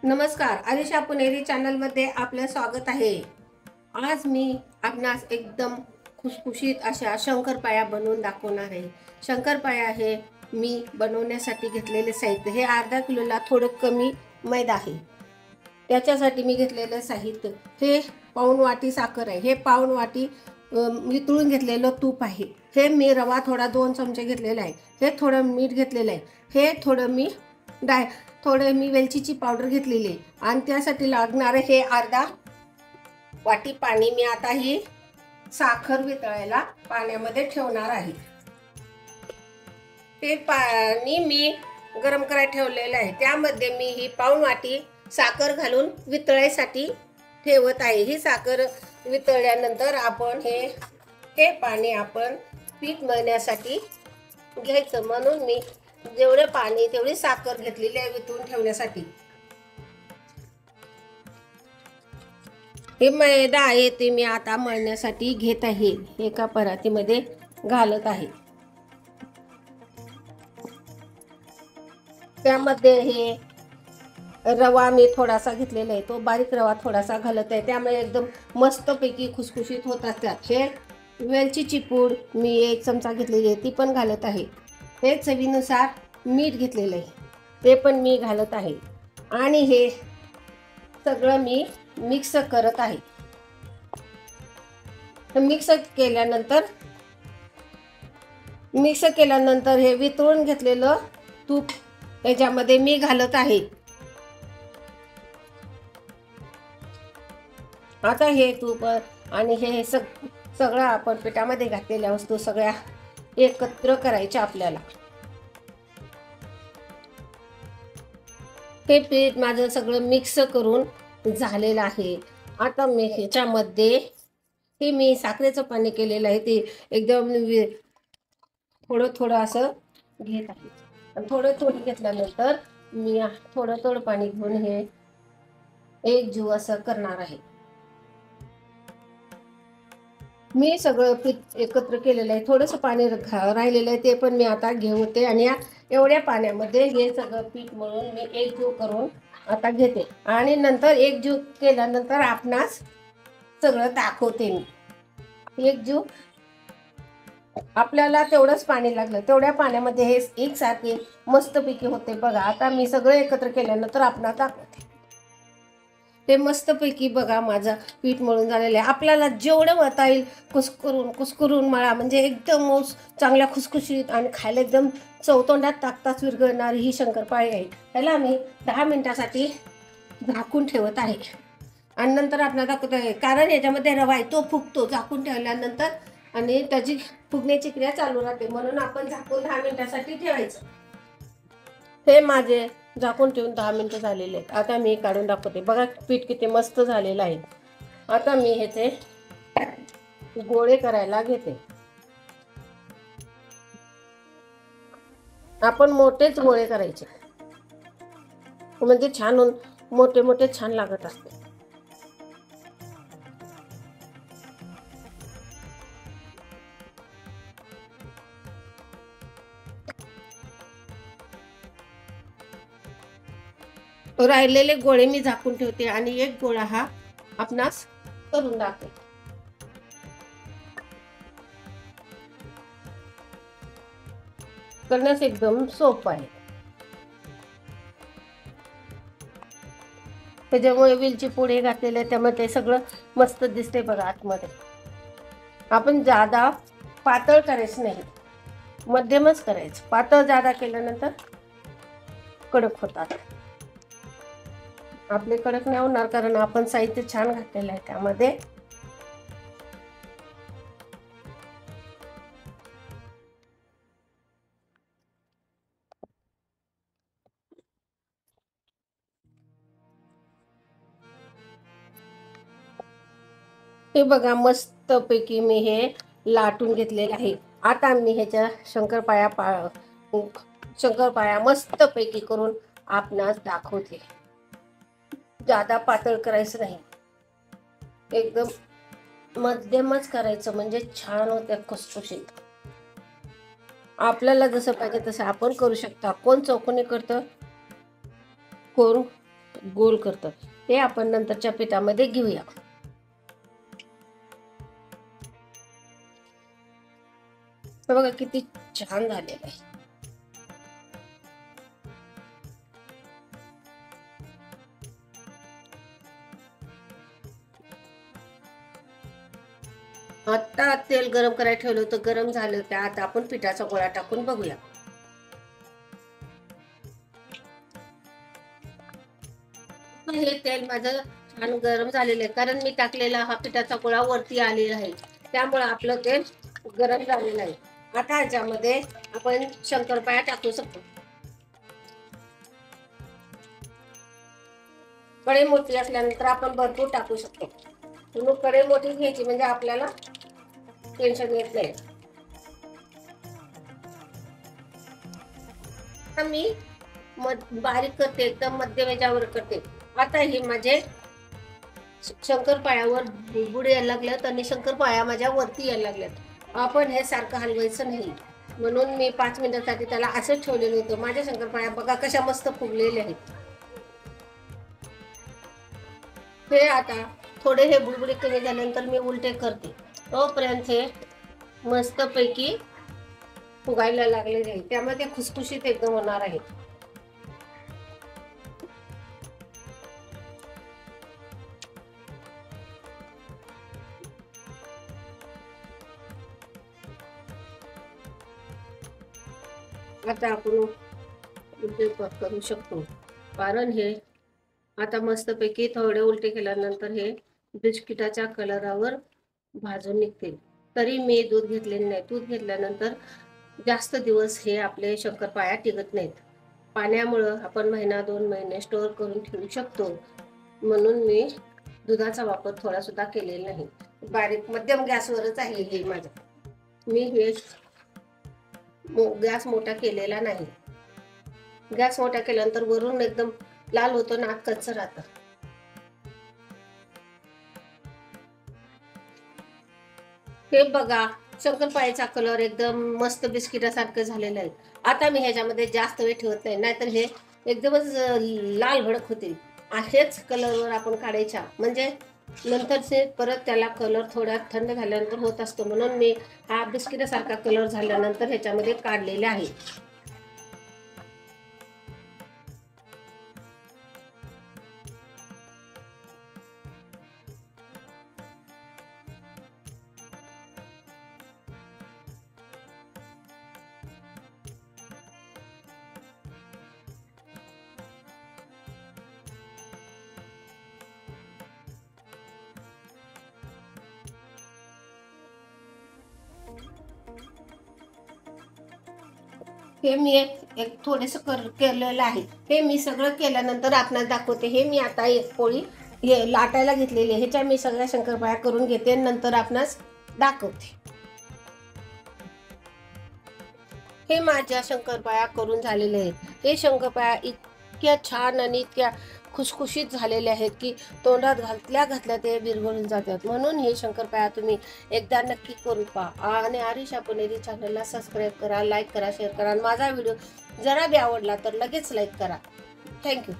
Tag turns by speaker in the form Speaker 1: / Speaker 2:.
Speaker 1: नमस्कार, अलिशा पुणेरी चॅनलमध्ये आपलं स्वागत आहे। आज मी आपणास एकदम खुसखुशीत अशा शंकरपाळ्या बनवून दाखवणार आहे। शंकरपाळ्या हे मी बनवण्यासाठी घेतलेले साहित्य हे अर्धा किलोला थोडं कमी मैदा आहे। त्याच्यासाठी मी घेतलेलं साहित्य हे पाऊण वाटी साखर आहे, हे पाऊण वाटी वितळून घेतलेलं तूप आहे, हे मी रवा थोडा 2 चमचे घेतलेला आहे, हे थोडं मीठ घेतलेलं आहे, हे थोडं मी वेलचीची पावडर घेतलेली आहे आणि त्यासाठी लागणारे हे अर्धा वाटी पाणी मी आता ही साखर वितळायला पाण्यामध्ये ठेवणार आहे। ते पाणी मी गरम करायला ठेवलेलं आहे, त्यामध्ये मी ही पाऊण वाटी साखर घालून वितळायसाठी ठेवत आहे। ही साखर वितळल्यानंतर आपण हे पाणी आपण पीठ मळण्यासाठी घ्यायचं, म्हणून मी जेवढे पाणी तेवढी साखर घेतलेली आहे वितळून ठेवण्यासाठी। हे मैदा आहे ते मी आता मळण्यासाठी घेत आहे, एका परातीमध्ये घालत आहे। त्यामध्ये हे रवा मी थोडासा घेतलेला आहे, तो बारीक रवा थोडासा घालत आहे, त्यामुळे एकदम मस्तपैकी खुसखुशीत होत असतात। हे वेलचीची पूड मी 1 चमचा घेतलेली आहे, ती पण घालत आहे। हे चवीनुसार मीठ घेतलेलं आहे, ते पण मी घालत आहे आणि हे सगळं मी मिक्स करत आहे। मिक्स केल्यानंतर हे वितळून घेतलेलं तूप याच्यामध्ये मी घालत आहे। आता हे तूप आणि हे सगळं आपण पिठामध्ये घातलेल्या वस्तू सगळ्या एकत्र करायच्या आपल्याला। हे पीठ माझं सगळं मिक्स करून झालेलं आहे। आता मी ह्याच्यामध्ये हे मी साखरेचं पाणी केलेलं आहे, ते एकदम थोडं असं घेत आहे आणि थोडं घेतल्यानंतर मी थोडं पाणी घेऊन हे एकजीव असं करणार आहे। मी सगळं पीठ एकत्र केलेलं आहे, थोडंसं पाणी राहिलेलं आहे, ते पण मी आता घेते आणि एवढ्या पाण्यामध्ये हे सगळं पीठ मळून मी एकजीव करून आता घेते आणि नंतर एकजीव केल्यानंतर आपणास सगळं दाखवते। मी एकजीव आपल्याला तेवढंच पाणी लागलं, तेवढ्या पाण्यामध्ये हे एकसारखे मस्तपैकी होते बघा। आता मी सगळं एकत्र केल्यानंतर आपणास दाखवते। ते मस्तपैकी बघा माझं पीठ मळून झालेलं आहे। आपल्याला जेवढं मळता येईल कुस्करून मळा, म्हणजे एकदम चांगल्या खुसखुशीत आणि खायला एकदम चवतोंडात टाकताच विरघळणारी ही शंकरपाळी आहे। त्याला मी 10 मिनिटासाठी झाकून ठेवत आहे आणि नंतर आपल्याला दाखवत आहे, कारण याच्यामध्ये रवा आहे तो फुगतो झाकून ठेवल्यानंतर आणि त्याची फुगण्याची क्रिया चालू राहते, म्हणून आपण झाकून 10 मिनिटासाठी ठेवायचं। हे माझे झाकून ठेवून 10 मिनिटं झालेले आहेत। आता मी काढून दाखवते, बघा पीठ किती मस्त झालेलं आहे। आता मी ह्याचे गोळे करायला घेते। आपण मोठेच गोळे करायचे, म्हणजे छान मोठे छान लागत असते। राहिलेले गोळे मी झाकून ठेवते आणि एक गोळा हा आपणास करून दाखवते। करण्यास एकदम सोपं आहे, त्याच्यामुळे वेलची पूड हे घातलेलं आहे, त्यामुळे ते सगळं मस्त दिसते बघा आतमध्ये। आपण जादा पातळ करायचं नाही, मध्यमच करायचं। पातळ जादा केल्यानंतर कडक होतात, आपले कडक नाही होणार कारण आपण साहित्य छान घातलेलं आहे त्यामध्ये। हे बघा मस्तपैकी मी हे लाटून घेतलेलं आहे। आता मी ह्याच्या शंकरपाळ्या मस्तपैकी करून आपणास दाखवते। जादा पातळ करायचं नाही, एकदम मध्यमच करायचं, म्हणजे छान होते खुसखुशीत। आपल्याला जसं पाहिजे तसं आपण करू शकता। कोण चौकोनी करतं, कोण गोल करतं ते आपण नंतरच्या पिठामध्ये घेऊया. बघा किती छान झालेलं आहे. आता तेल गरम करायला ठेवलं होतं, गरम झालं की आता आपण पिठाचा गोळा टाकून बघूया. हे तेल माझं छान गरम झालेलं आहे, कारण मी टाकलेला हा पिठाचा गोळा वरती आलेला आहे, त्यामुळे आपलं तेल गरम झालेलं आहे. आता ह्याच्यामध्ये आपण शंकरपाळ्या टाकू शकतो. कढई मोठी असल्यानंतर आपण भरपूर टाकू शकतो. म्हणून कढई मोठी घ्यायची म्हणजे आपल्याला टेन्शन येत नाही. मी बारीक करते, एकदम मध्यम याच्यावर करते. आता हे माझे शंकरपाळ्यावर बुडबुडे यायला लागल्यात आणि शंकरपाळ्या माझ्या वरती यायला लागल्यात. आपण हे सारखं हलवायचं नाही, म्हणून मी 5 मिनिटासाठी त्याला असंच ठेवलेलं होतं. माझ्या शंकरपाळ्या बघा कशा मस्त फुगलेल्या आहेत. हे आता थोडे हे बुडबुडे कमी झाल्यानंतर मी उलटे करते, तोपर्यंत हे मस्तपैकी फुगायला लागले जाईल, त्यामुळे ते खुसखुशीत एकदम होणार आहे. आता आपण उलटे करू शकतो, कारण हे आता मस्तपैकी थोडे उलटे केल्यानंतर हे बिस्किटाच्या कलरावर भाजून निघतील. तरी मी दूध घेतलेले नाही. दूध घेतल्यानंतर जास्त दिवस हे आपले शंकरपाळ्या टिकत नाहीत. पाण्यामुळं आपण 1-2 महिने स्टोअर करून ठेवू शकतो, म्हणून मी दुधाचा वापर थोडा सुद्धा केलेला नाही. बारीक मध्यम गॅसवरच आहे हे माझं. मी हे गॅस मोठा केलेला नाही. गॅस मोठा केल्यानंतर वरून एकदम लाल होतो ना, कच्चं राहतं. हे बघा शंकरपाळ्याचा कलर एकदम मस्त बिस्किटासारखं झालेलं आहे. आता मी ह्याच्यामध्ये जास्त वेळ ठेवत नाही, नाहीतर हे एकदमच लाल भडक होतील. असेच कलरवर आपण काढायच्या, म्हणजे नंतरचे परत त्याला कलर थोडा थंड झाल्यानंतर होत असतो, म्हणून मी हा बिस्किटासारखा कलर झाल्यानंतर ह्याच्यामध्ये काढलेले आहे. हे मी एक थोडेस केलेलं आहे. हे मी सगळं केल्यानंतर आपणास दाखवते. हे मी आता एक पोळी हे लाटायला घेतलेली आहे, ह्याच्या मी सगळ्या शंकरपाळ्या करून घेते, नंतर आपणास दाखवते. हे माझ्या शंकरपाळ्या करून झालेले आहेत. हे शंकरपाळ्या इतक्या छान आणि इतक्या खुसखुशीत झालेले आहेत की तोंडात घातल्या ते विरघळून जातात. म्हणून हे शंकरपाळ्या तुम्ही एकदा नक्की करून पहा. आणि आरिशा पुणेरी चॅनलला सबस्क्राईब करा, लाईक करा, शेअर करा. आणि माझा व्हिडिओ जरा बी आवडला तर लगेच लाईक करा. थँक्यू.